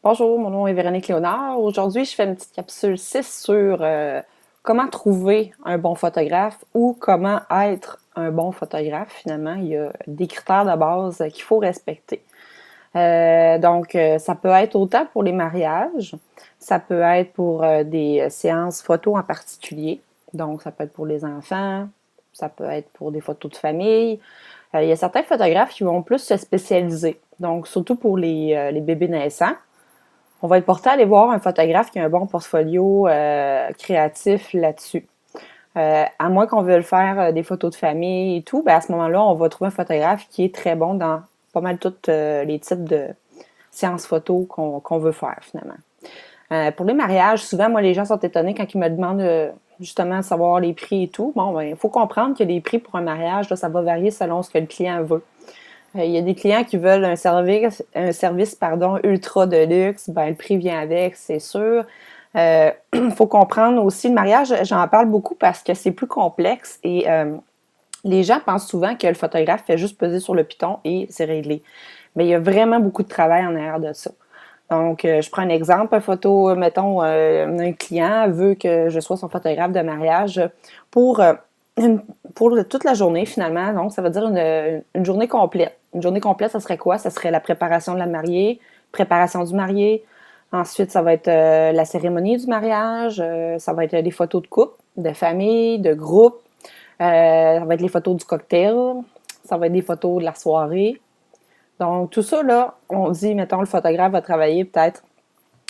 Bonjour, mon nom est Véronique Léonard. Aujourd'hui, je fais une petite capsule 6 sur comment trouver un bon photographe ou comment être un bon photographe. Finalement, il y a des critères de base qu'il faut respecter. Ça peut être autant pour les mariages, ça peut être pour des séances photos en particulier. Donc, ça peut être pour les enfants, ça peut être pour des photos de famille. Il y a certains photographes qui vont plus se spécialiser. Donc, surtout pour les bébés naissants. On va être porté à aller voir un photographe qui a un bon portfolio créatif là-dessus. À moins qu'on veuille faire des photos de famille et tout, ben à ce moment-là, on va trouver un photographe qui est très bon dans pas mal tous les types de séances photos qu'on veut faire finalement. Pour les mariages, souvent, moi, les gens sont étonnés quand ils me demandent justement de savoir les prix et tout. Bon, ben, il faut comprendre que les prix pour un mariage, là, ça va varier selon ce que le client veut. Il y a des clients qui veulent un service ultra de luxe, ben le prix vient avec, c'est sûr. Faut comprendre aussi le mariage, j'en parle beaucoup parce que c'est plus complexe et les gens pensent souvent que le photographe fait juste peser sur le piton et c'est réglé. Mais il y a vraiment beaucoup de travail en arrière de ça. Donc, je prends un exemple, une photo, mettons, un client veut que je sois son photographe de mariage pour toute la journée, finalement. Donc, ça veut dire une journée complète. Une journée complète, ça serait quoi? Ça serait la préparation de la mariée, préparation du marié. Ensuite, ça va être la cérémonie du mariage. Ça va être des photos de couple, de famille, de groupe. Ça va être les photos du cocktail. Ça va être des photos de la soirée. Donc, tout ça, là, on dit, mettons, le photographe va travailler peut-être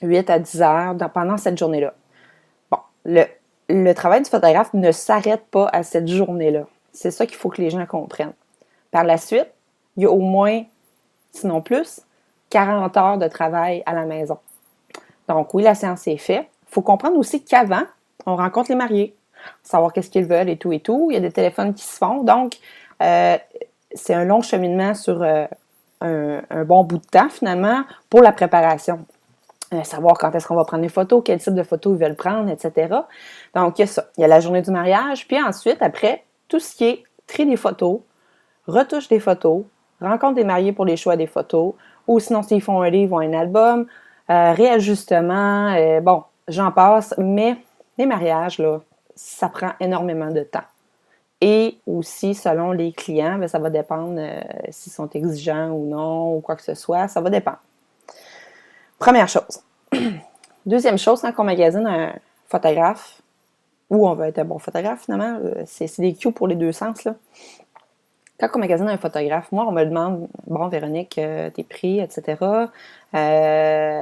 8 à 10 heures pendant cette journée-là. Bon, le travail du photographe ne s'arrête pas à cette journée-là. C'est ça qu'il faut que les gens comprennent. Par la suite, il y a au moins, sinon plus, 40 heures de travail à la maison. Donc oui, la séance est faite. Il faut comprendre aussi qu'avant, on rencontre les mariés, savoir qu'est-ce qu'ils veulent et tout et tout. Il y a des téléphones qui se font. Donc, c'est un long cheminement sur un bon bout de temps, finalement, pour la préparation. Savoir quand est-ce qu'on va prendre les photos, quel type de photos ils veulent prendre, etc. Donc, il y a ça. Il y a la journée du mariage, puis ensuite, après, tout ce qui est tri des photos, retouche des photos, rencontre des mariés pour les choix des photos, ou sinon, s'ils font un livre ou un album, réajustement, bon, j'en passe, mais les mariages, là, ça prend énormément de temps. Et aussi, selon les clients, bien, ça va dépendre s'ils sont exigeants ou non, ou quoi que ce soit, ça va dépendre. Première chose. Deuxième chose, quand on magasine un photographe, ou on veut être un bon photographe finalement, c'est des cues pour les deux sens, là. Quand on magasine un photographe, moi, on me demande, bon, Véronique, tes prix, etc.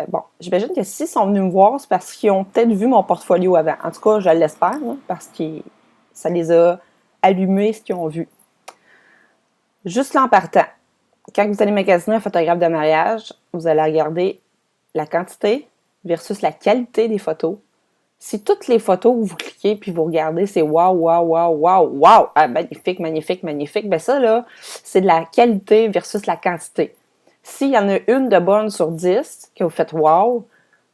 Bon, j'imagine que s'ils sont venus me voir, c'est parce qu'ils ont peut-être vu mon portfolio avant. En tout cas, je l'espère, là, parce que ça les a allumés ce qu'ils ont vu. Juste là en partant, quand vous allez magasiner un photographe de mariage, vous allez regarder la quantité versus la qualité des photos. Si toutes les photos où vous cliquez puis vous regardez, c'est wow, wow, wow, wow, wow, ah, magnifique, magnifique, magnifique, ben ça là, c'est de la qualité versus la quantité. S'il y en a une de bonne sur 10 que vous faites wow,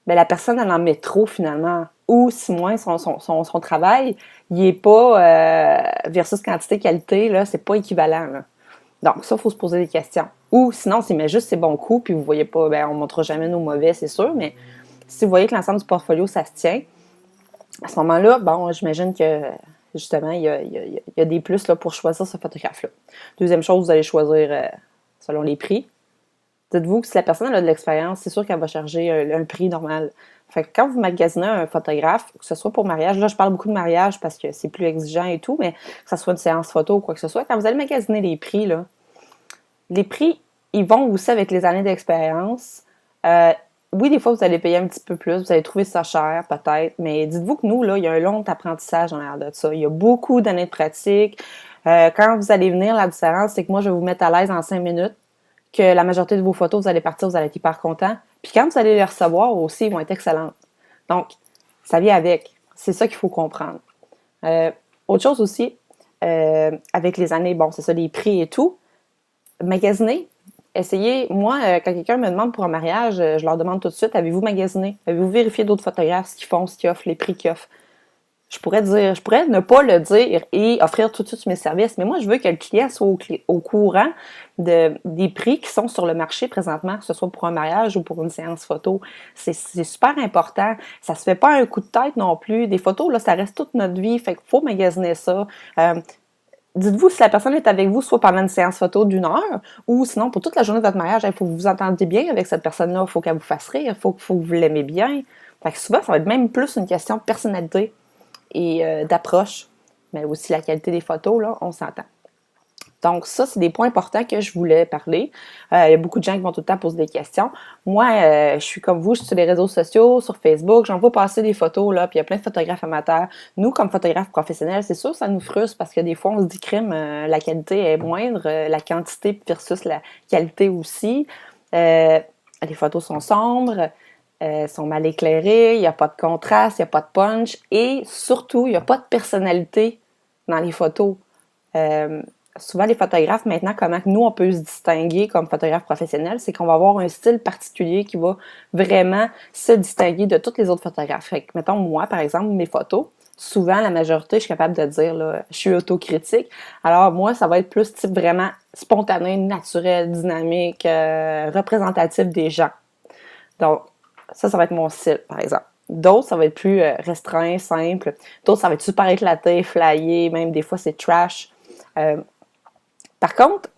ben la personne elle en met trop finalement. Ou si moins son travail, il est pas versus quantité-qualité, là, c'est pas équivalent. Là. Donc, ça, il faut se poser des questions. Ou sinon, s'il met juste ses bons coups, puis vous voyez pas, ben, on ne montrera jamais nos mauvais, c'est sûr, mais si vous voyez que l'ensemble du portfolio, ça se tient, à ce moment-là, bon, j'imagine que, justement, il y a des plus là, pour choisir ce photographe-là. Deuxième chose, vous allez choisir selon les prix. Dites-vous que si la personne a de l'expérience, c'est sûr qu'elle va charger un prix normal. Fait que quand vous magasinez un photographe, que ce soit pour mariage, là je parle beaucoup de mariage parce que c'est plus exigeant et tout, mais que ce soit une séance photo ou quoi que ce soit, quand vous allez magasiner les prix, là, les prix, ils vont aussi avec les années d'expérience. Oui, des fois, vous allez payer un petit peu plus, vous allez trouver ça cher, peut-être, mais dites-vous que nous, là, il y a un long apprentissage en arrière de ça. Il y a beaucoup d'années de pratique. Quand vous allez venir, la différence, c'est que moi, je vais vous mettre à l'aise en 5 minutes, que la majorité de vos photos, vous allez partir, vous allez être hyper content. Puis quand vous allez les recevoir aussi, ils vont être excellentes. Donc, ça vient avec. C'est ça qu'il faut comprendre. Autre chose aussi, avec les années, bon, c'est ça, les prix et tout. Magasiner, essayez. Moi, quand quelqu'un me demande pour un mariage, je leur demande tout de suite, avez-vous magasiné? Avez-vous vérifié d'autres photographes, ce qu'ils font, ce qu'ils offrent, les prix qu'ils offrent? Je pourrais ne pas le dire et offrir tout de suite mes services, mais moi, je veux que le client soit au courant des prix qui sont sur le marché présentement, que ce soit pour un mariage ou pour une séance photo. C'est super important. Ça se fait pas un coup de tête non plus. Des photos, là, ça reste toute notre vie, fait qu'il faut magasiner ça. Dites-vous si la personne est avec vous, soit pendant une séance photo d'1 heure, ou sinon pour toute la journée de votre mariage, il faut que vous vous entendiez bien avec cette personne-là, il faut qu'elle vous fasse rire, il faut que vous l'aimez bien. Fait que souvent, ça va être même plus une question de personnalité et d'approche, mais aussi la qualité des photos, là, on s'entend. Donc ça, c'est des points importants que je voulais parler. Il y a beaucoup de gens qui vont tout le temps poser des questions. Moi, je suis comme vous, je suis sur les réseaux sociaux, sur Facebook, j'en vois passer des photos, là, puis il y a plein de photographes amateurs. Nous, comme photographes professionnels, c'est sûr, ça nous frustre parce que des fois, on se dit crime, la qualité est moindre, la quantité versus la qualité aussi. Les photos sont sombres, sont mal éclairées, il n'y a pas de contraste, il n'y a pas de punch et surtout, il n'y a pas de personnalité dans les photos. Souvent, les photographes, maintenant, comment nous, on peut se distinguer comme photographe professionnel, c'est qu'on va avoir un style particulier qui va vraiment se distinguer de tous les autres photographes. Fait que, mettons, moi, par exemple, mes photos, souvent, la majorité, je suis capable de dire, là, je suis autocritique. Alors, moi, ça va être plus type vraiment spontané, naturel, dynamique, représentatif des gens. Donc, ça va être mon style, par exemple. D'autres, ça va être plus restreint, simple. D'autres, ça va être super éclaté, flyé, même des fois, c'est trash. Par contre,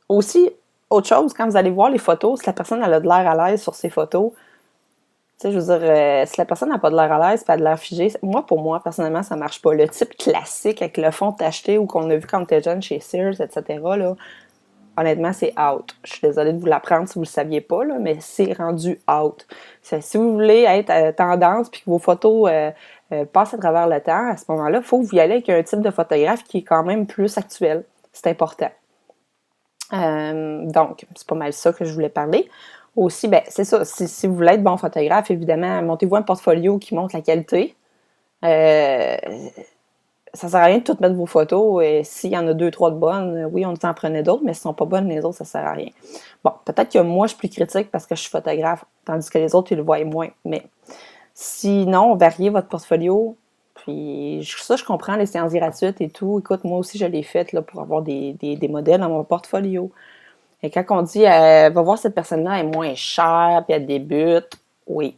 aussi, autre chose, quand vous allez voir les photos, si la personne elle a de l'air à l'aise sur ses photos, tu sais, je veux dire, si la personne n'a pas de l'air à l'aise, pas de l'air figé, moi, pour moi, personnellement, ça marche pas. Le type classique avec le fond tacheté ou qu'on a vu quand on était jeune chez Sears, etc., là, honnêtement, c'est out. Je suis désolée de vous l'apprendre si vous le saviez pas, là, mais c'est rendu out. Si vous voulez être tendance puis que vos photos passent à travers le temps, à ce moment-là, il faut que vous y allez avec un type de photographe qui est quand même plus actuel. C'est important. Donc, c'est pas mal ça que je voulais parler. Aussi, ben c'est ça, si vous voulez être bon photographe, évidemment, montez-vous un portfolio qui montre la qualité. Ça sert à rien de tout mettre vos photos, et s'il y en a 2, 3 de bonnes, oui, on en prenait d'autres, mais si elles sont pas bonnes, les autres, ça sert à rien. Bon, peut-être que moi, je suis plus critique parce que je suis photographe, tandis que les autres, ils le voient moins, mais sinon, variez votre portfolio. Puis ça, je comprends les séances gratuites et tout. Écoute, moi aussi, je l'ai faite là, pour avoir des modèles dans mon portfolio. Et quand on dit va voir cette personne-là, elle est moins chère, puis elle débute, oui,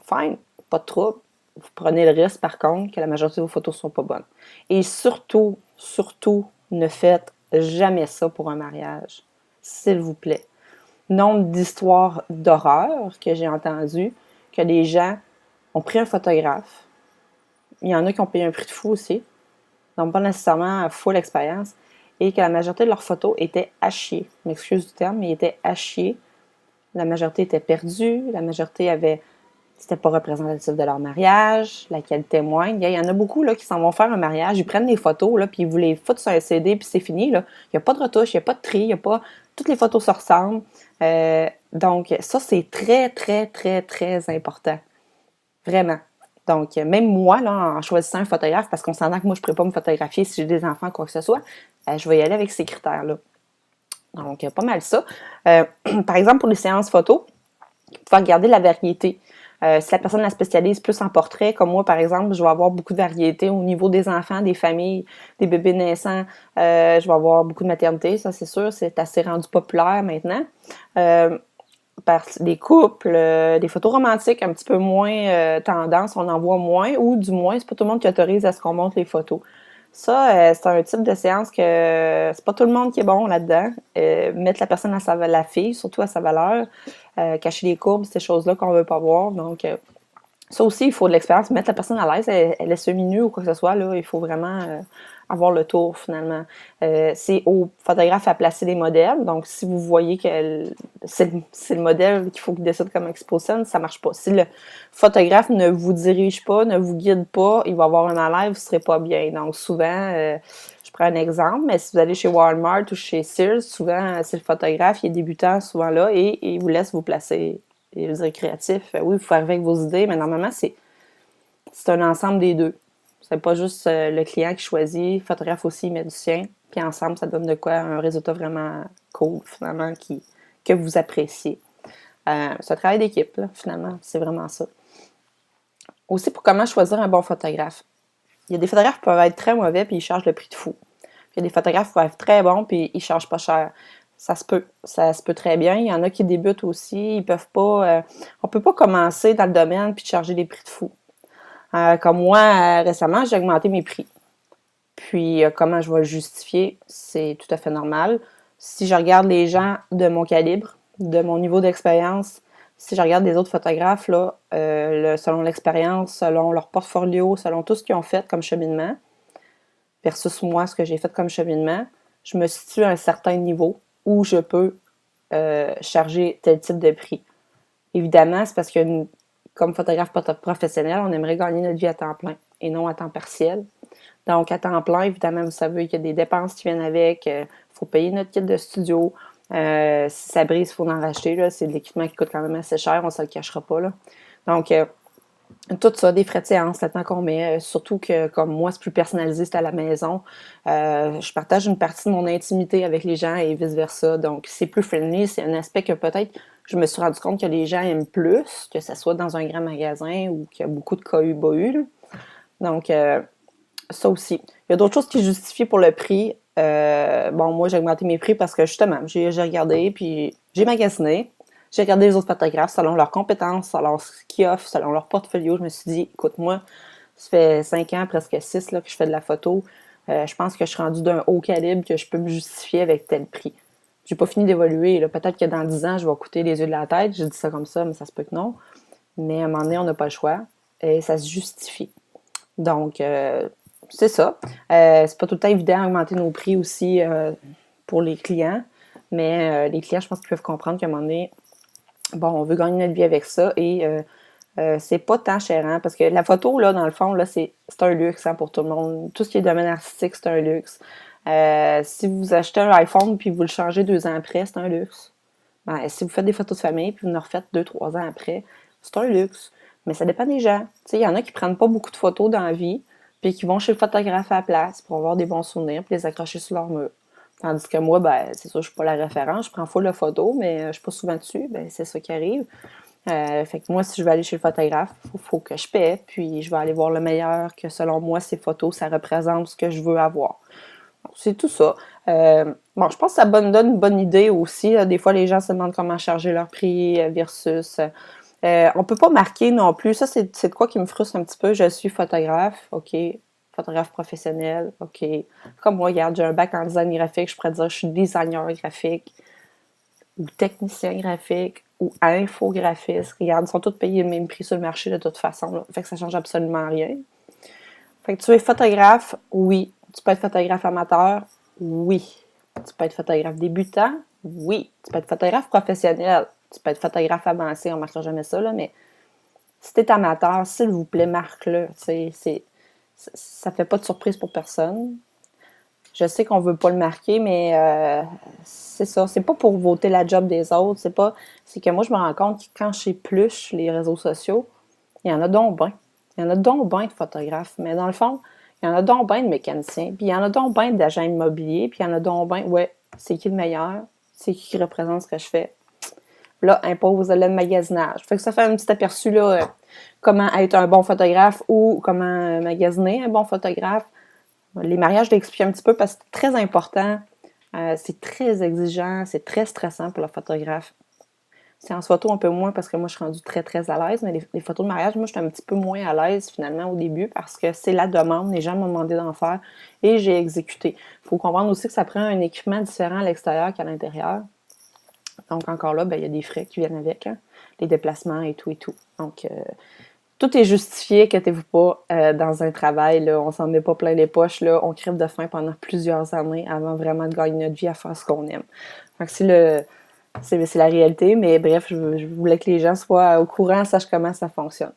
fine, pas de trouble. Vous prenez le risque, par contre, que la majorité de vos photos ne sont pas bonnes. Et surtout, surtout, ne faites jamais ça pour un mariage. S'il vous plaît. Nombre d'histoires d'horreur que j'ai entendues, que les gens ont pris un photographe. Il y en a qui ont payé un prix de fou aussi. Donc, pas nécessairement full expérience. Et que la majorité de leurs photos étaient à chier. Je m'excuse du terme, mais étaient à chier. La majorité était perdue. La majorité avait... C'était pas représentatif de leur mariage. La qualité moindre. Il y en a beaucoup là, qui s'en vont faire un mariage. Ils prennent des photos, là, puis ils vous les foutent sur un CD, puis c'est fini. Là. Il n'y a pas de retouche, il n'y a pas de tri, il n'y a pas... Toutes les photos se ressemblent. Donc, ça, c'est très, très, très, très important. Vraiment. Donc, même moi, là, en choisissant un photographe, parce qu'on s'entend que moi, je ne pourrais pas me photographier si j'ai des enfants ou quoi que ce soit, je vais y aller avec ces critères-là. Donc, pas mal ça. Par exemple, pour les séances photos, vous pouvez regarder la variété. Si la personne la spécialise plus en portrait, comme moi, par exemple, je vais avoir beaucoup de variété au niveau des enfants, des familles, des bébés naissants. Je vais avoir beaucoup de maternité, ça, c'est sûr. C'est assez rendu populaire maintenant. Des couples, des photos romantiques un petit peu moins tendance, on en voit moins, ou du moins, c'est pas tout le monde qui autorise à ce qu'on montre les photos. Ça, c'est un type de séance que c'est pas tout le monde qui est bon là-dedans. Mettre la personne la fille, surtout à sa valeur, cacher les courbes, ces choses-là qu'on veut pas voir. Donc, ça aussi, il faut de l'expérience. Mettre la personne à l'aise, elle est semi-nue ou quoi que ce soit, là, il faut vraiment avoir le tour, finalement. C'est au photographe à placer des modèles. Donc, si vous voyez que c'est le modèle qu'il faut qu'il décide comment il se positionne, ça marche pas. Si le photographe ne vous dirige pas, ne vous guide pas, il va avoir un malaise, vous serez pas bien. Donc, souvent, je prends un exemple, mais si vous allez chez Walmart ou chez Sears, souvent, c'est le photographe, il est débutant souvent là et il vous laisse vous placer. Et je veux dire, créatif, oui, il faut arriver avec vos idées, mais normalement, c'est un ensemble des deux. C'est pas juste le client qui choisit, le photographe aussi, il met du sien, puis ensemble, ça donne de quoi un résultat vraiment cool, finalement, que vous appréciez. C'est un travail d'équipe, là, finalement, c'est vraiment ça. Aussi, pour comment choisir un bon photographe. il y a des photographes qui peuvent être très mauvais puis ils chargent le prix de fou. Puis il y a des photographes qui peuvent être très bons puis ils chargent pas cher. Ça se peut très bien. Il y en a qui débutent aussi, ils peuvent pas, on peut pas commencer dans le domaine puis charger des prix de fou. Comme moi, récemment, j'ai augmenté mes prix. Puis, comment je vais le justifier, c'est tout à fait normal. Si je regarde les gens de mon calibre, de mon niveau d'expérience, si je regarde des autres photographes, là, selon l'expérience, selon leur portfolio, selon tout ce qu'ils ont fait comme cheminement, versus moi, ce que j'ai fait comme cheminement, je me situe à un certain niveau où je peux charger tel type de prix. Évidemment, c'est parce que comme photographe professionnel, on aimerait gagner notre vie à temps plein et non à temps partiel. Donc, à temps plein, évidemment, vous savez qu'il y a des dépenses qui viennent avec. Il faut payer notre kit de studio. Si ça brise, il faut en racheter. Là. C'est de l'équipement qui coûte quand même assez cher. On ne se le cachera pas. Là. Donc, tout ça, des frais de séance, le temps qu'on met. Surtout que, comme moi, c'est plus personnalisé, c'est à la maison. Je partage une partie de mon intimité avec les gens et vice-versa. Donc, c'est plus friendly. C'est un aspect que peut-être je me suis rendu compte que les gens aiment plus, que ce soit dans un grand magasin ou qu'il y a beaucoup de cohue-bohu. Donc, ça aussi. Il y a d'autres choses qui justifient pour le prix. Bon, moi, j'ai augmenté mes prix parce que, justement, j'ai regardé, puis j'ai magasiné. J'ai regardé les autres photographes selon leurs compétences, selon ce qu'ils offrent, selon leur portfolio. Je me suis dit, écoute, moi, ça fait 5 ans, presque 6 là, que je fais de la photo. Je pense que je suis rendue d'un haut calibre que je peux me justifier avec tel prix. J'ai pas fini d'évoluer. Peut-être que dans 10 ans, je vais coûter les yeux de la tête. Je dis ça comme ça, mais ça se peut que non. Mais à un moment donné, on n'a pas le choix. Et ça se justifie. Donc, c'est ça. C'est pas tout le temps évident d'augmenter nos prix aussi pour les clients. Mais les clients, je pense qu'ils peuvent comprendre qu'à un moment donné, bon, on veut gagner notre vie avec ça et c'est pas tant cher, hein, parce que la photo, là, dans le fond, là, c'est un luxe hein, pour tout le monde. Tout ce qui est domaine artistique, c'est un luxe. Si vous achetez un iPhone puis vous le changez 2 ans après, c'est un luxe. Ben, si vous faites des photos de famille puis vous en refaites 2, 3 ans après, c'est un luxe. Mais ça dépend des gens. Il y en a qui prennent pas beaucoup de photos dans la vie puis qui vont chez le photographe à la place pour avoir des bons souvenirs puis les accrocher sur leur mur. Tandis que moi, ben, c'est sûr, je suis pas la référence, je prends full de photos, mais je suis pas souvent dessus, ben, c'est ça qui arrive. Fait que moi, si je vais aller chez le photographe, faut que je paie, puis je vais aller voir le meilleur, que selon moi, ces photos, ça représente ce que je veux avoir. Donc, c'est tout ça. Bon, je pense que ça donne une bonne idée aussi. Là. Des fois, les gens se demandent comment charger leur prix versus... on peut pas marquer non plus. Ça, c'est de quoi qui me frustre un petit peu. Je suis photographe, OK. Photographe professionnel, OK. Comme moi, regarde, j'ai un bac en design graphique. Je pourrais dire que je suis designer graphique ou technicien graphique ou infographiste. Regarde, ils sont tous payés le même prix sur le marché de toute façon. Là. Fait que ça change absolument rien. Fait que tu es photographe, oui. Tu peux être photographe amateur, oui. Tu peux être photographe débutant, oui. Tu peux être photographe professionnel. Tu peux être photographe avancé, on ne marquera jamais ça, là, mais si tu es amateur, s'il vous plaît, marque-le. Ça fait pas de surprise pour personne. Je sais qu'on veut pas le marquer, mais c'est ça. C'est pas pour voter la job des autres. C'est que moi, je me rends compte que quand j'épluche les réseaux sociaux, il y en a donc bien. Il y en a donc bien de photographes. Mais dans le fond, il y en a donc bien de mécaniciens. Puis il y en a donc bien d'agents immobiliers. Puis il y en a donc bien, ouais, c'est qui le meilleur? C'est qui représente ce que je fais? Là, impose le magasinage. Fait que ça fait un petit aperçu, là, comment être un bon photographe ou comment magasiner un bon photographe. Les mariages, je l'ai expliqué un petit peu parce que c'est très important. C'est très exigeant, c'est très stressant pour le photographe. Séance photo un peu moins parce que moi, je suis rendue très, très à l'aise, mais les photos de mariage, moi, je suis un petit peu moins à l'aise finalement au début parce que c'est la demande, les gens m'ont demandé d'en faire et j'ai exécuté. Il faut comprendre aussi que ça prend un équipement différent à l'extérieur qu'à l'intérieur. Donc, encore là, ben, il y a des frais qui viennent avec, hein, les déplacements et tout et tout. Donc, tout est justifié, inquiétez-vous pas, dans un travail, là, on s'en met pas plein les poches, là, on crève de faim pendant plusieurs années avant vraiment de gagner notre vie à faire ce qu'on aime. Donc, c'est la réalité, mais bref, je voulais que les gens soient au courant, sachent comment ça fonctionne.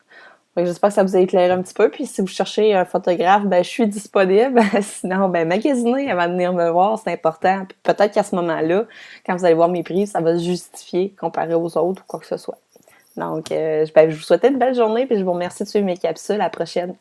Donc, j'espère que ça vous a éclairé un petit peu, puis si vous cherchez un photographe, ben, je suis disponible. Sinon, ben, magasinez avant de venir me voir, c'est important. Puis peut-être qu'à ce moment-là, quand vous allez voir mes prix, ça va se justifier comparé aux autres ou quoi que ce soit. Donc, je vous souhaite une belle journée, puis je vous remercie de suivre mes capsules. À la prochaine.